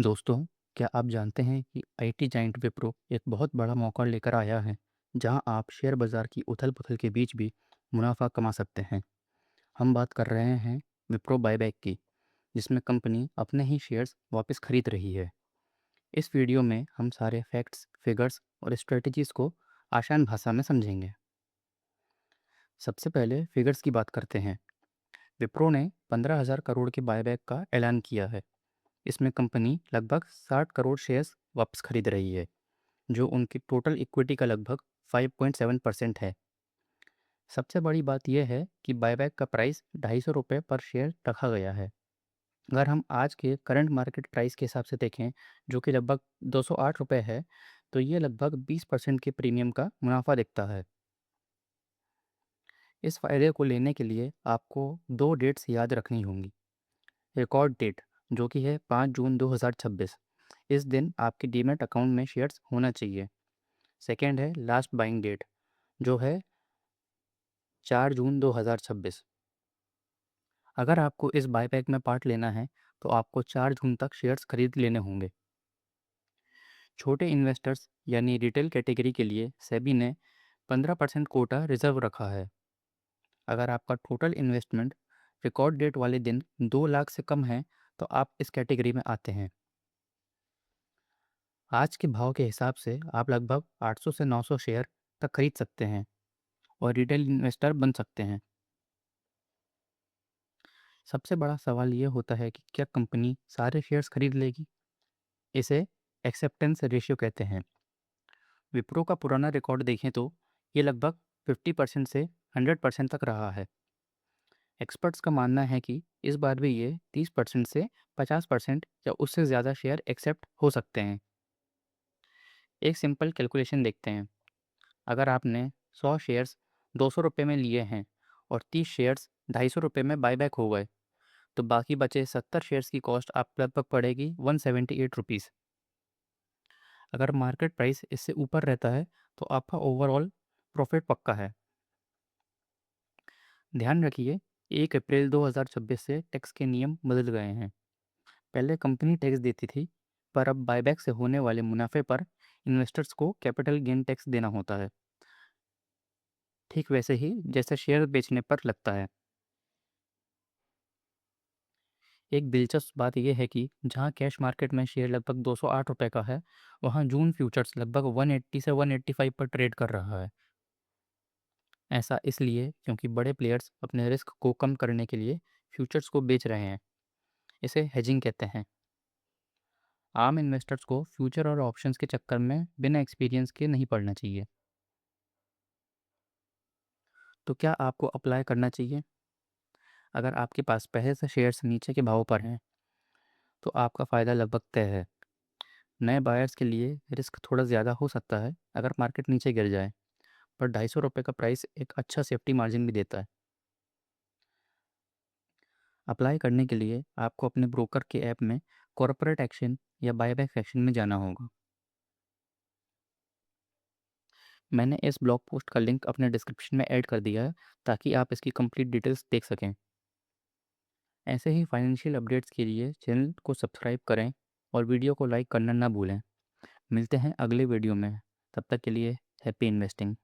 दोस्तों, क्या आप जानते हैं कि आईटी जाइंट विप्रो एक बहुत बड़ा मौका लेकर आया है, जहां आप शेयर बाजार की उथल-पुथल के बीच भी मुनाफा कमा सकते हैं। हम बात कर रहे हैं विप्रो बायबैक की, जिसमें कंपनी अपने ही शेयर्स वापस खरीद रही है। इस वीडियो में हम सारे फैक्ट्स, फिगर्स और स्ट्रेटजीज को आसान भाषा में समझेंगे। सबसे पहले फिगर्स की बात करते हैं। विप्रो ने 15,000 करोड़ के बायबैक का ऐलान किया है। इसमें कंपनी लगभग 60 करोड़ शेयर्स वापस खरीद रही है, जो उनकी टोटल इक्विटी का लगभग 5.7% है। सबसे बड़ी बात यह है कि बायबैक का प्राइस ₹250 पर शेयर रखा गया है। अगर हम आज के करंट मार्केट प्राइस के हिसाब से देखें, जो कि लगभग ₹208 है, तो ये लगभग 20% के प्रीमियम का मुनाफा दिखता है। इस फ़ायदे को लेने के लिए आपको 2 डेट्स याद रखनी होंगी। रिकॉर्ड डेट, जो कि है 5 जून 2026। इस दिन आपके डीमैट अकाउंट में शेयर्स होना चाहिए। सेकंड है लास्ट बाइंग डेट, जो है 4 जून 2026। अगर आपको इस बायबैक में पार्ट लेना है, तो आपको 4 जून तक शेयर्स खरीद लेने होंगे। छोटे इन्वेस्टर्स यानी रिटेल कैटेगरी के लिए सेबी ने 15% कोटा रिजर्व रखा है। अगर आपका टोटल इन्वेस्टमेंट रिकॉर्ड डेट वाले दिन 2 लाख से कम है, तो आप इस कैटेगरी में आते हैं। आज के भाव के हिसाब से आप लगभग 800 से 900 शेयर तक खरीद सकते हैं और रिटेल इन्वेस्टर बन सकते हैं। सबसे बड़ा सवाल ये होता है कि क्या कंपनी सारे शेयर्स खरीद लेगी? इसे एक्सेप्टेंस रेशियो कहते हैं। विप्रो का पुराना रिकॉर्ड देखें तो ये लगभग 50% से 100% तक रहा है। एक्सपर्ट्स का मानना है कि इस बार भी ये 30% से 50% या उससे ज़्यादा शेयर एक्सेप्ट हो सकते हैं। एक सिंपल कैलकुलेशन देखते हैं। अगर आपने 100 शेयर्स ₹200 में लिए हैं और 30 शेयर्स ₹250 में बायबैक हो गए, तो बाकी बचे 70 शेयर्स की कॉस्ट आप लगभग पड़ेगी ₹178। अगर मार्केट प्राइस इससे ऊपर रहता है, तो आपका ओवरऑल प्रॉफिट पक्का है। ध्यान रखिए, 1 अप्रैल 2026 से टैक्स के नियम बदल गए हैं। पहले कंपनी टैक्स देती थी, पर अब बायबैक से होने वाले मुनाफे पर इन्वेस्टर्स को कैपिटल गेन टैक्स देना होता है, ठीक वैसे ही जैसे शेयर बेचने पर लगता है। एक दिलचस्प बात यह है कि जहां कैश मार्केट में शेयर लगभग ₹208 का है, वहां जून फ्यूचर्स लगभग 180 से 185 पर ट्रेड कर रहा है। ऐसा इसलिए क्योंकि बड़े प्लेयर्स अपने रिस्क को कम करने के लिए फ्यूचर्स को बेच रहे हैं। इसे हेजिंग कहते हैं। आम इन्वेस्टर्स को फ्यूचर और ऑप्शंस के चक्कर में बिना एक्सपीरियंस के नहीं पड़ना चाहिए। तो क्या आपको अप्लाई करना चाहिए? अगर आपके पास पहले से शेयर्स नीचे के भाव पर हैं, तो आपका फ़ायदा लगभग तय है। नए बायर्स के लिए रिस्क थोड़ा ज़्यादा हो सकता है अगर मार्केट नीचे गिर जाए, पर ₹250 का प्राइस एक अच्छा सेफ्टी मार्जिन भी देता है। अप्लाई करने के लिए आपको अपने ब्रोकर के ऐप में कॉर्पोरेट एक्शन या बायबैक सेक्शन में जाना होगा। मैंने इस ब्लॉग पोस्ट का लिंक अपने डिस्क्रिप्शन में ऐड कर दिया है, ताकि आप इसकी कंप्लीट डिटेल्स देख सकें। ऐसे ही फाइनेंशियल अपडेट्स के लिए चैनल को सब्सक्राइब करें और वीडियो को लाइक करना ना भूलें। मिलते हैं अगले वीडियो में। तब तक के लिए हैप्पी इन्वेस्टिंग।